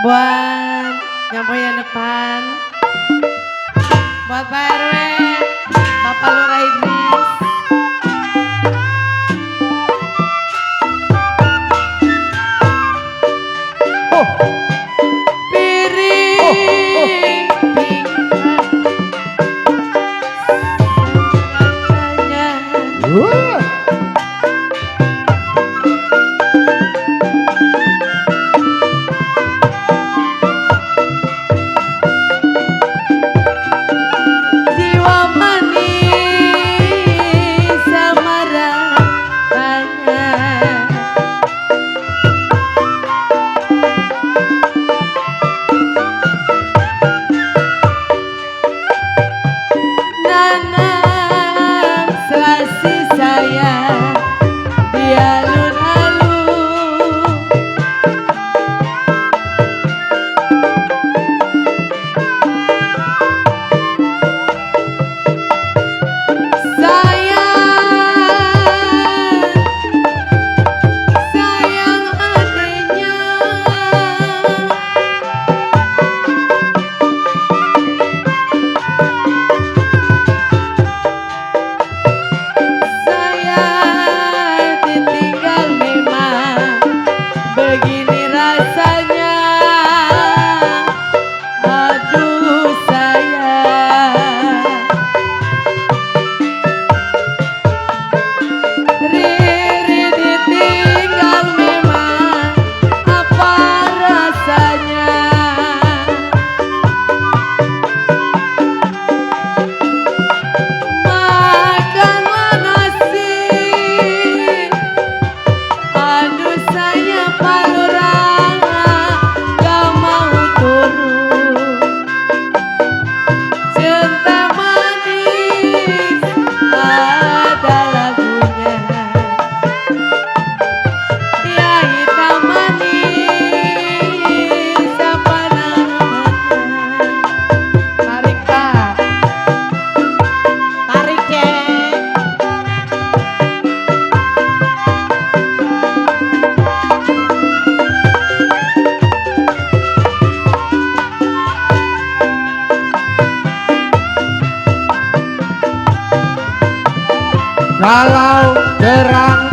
buat yang punya depan, buat Pak RW, Bapak Lurah Idris. Oh, Piring pinggan katanya. wah. Jiwa manis sama rasanya. Nanam selasi saya di alun-alun. Sayang adanya. Saya ditinggal memang begini rasanya. Aduh sayang, Riri ditinggal memang apa rasanya. Makanlah nasi, aduh saya Pak Lurah gak mau turun. Cinta manis ada lagunya, ya hitam manis apa namanya. Tarik Pak, tarik cek. Kalau terang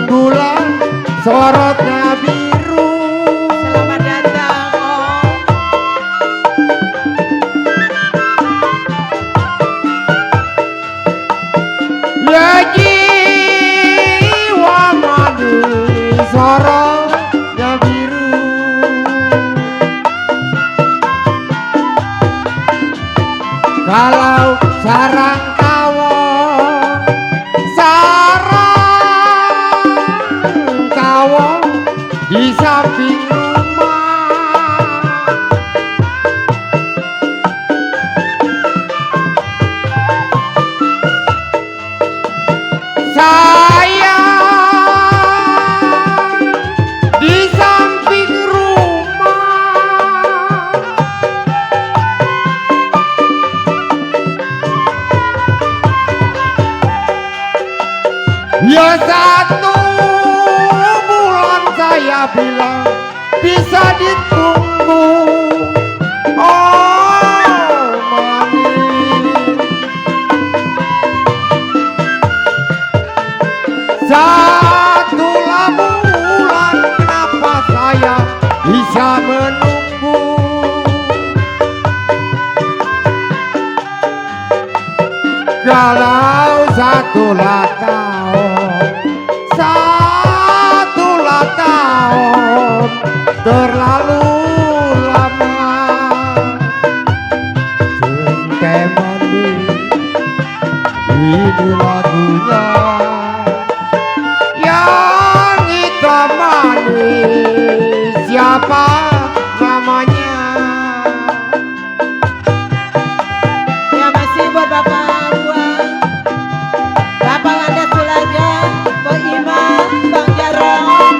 bulan sorotnya biru. Selamat datang Om. Ya jiwa manis sorotnya biru. Kalau sarang kawon di samping rumah. Sayang di samping rumah. Ya satu bulan saya bilang bisa ditunggu. Oh manis. Satulah bulan kenapa saya bisa menunggu. Kalau satulah tahun terlalu lama. Cengkeh manis ini lagunya, yang hitam manis siapa namanya? Ya masih buat Bapak Buang, Bapak Wanda Sulaja, Bo Ima, Bang Jarong.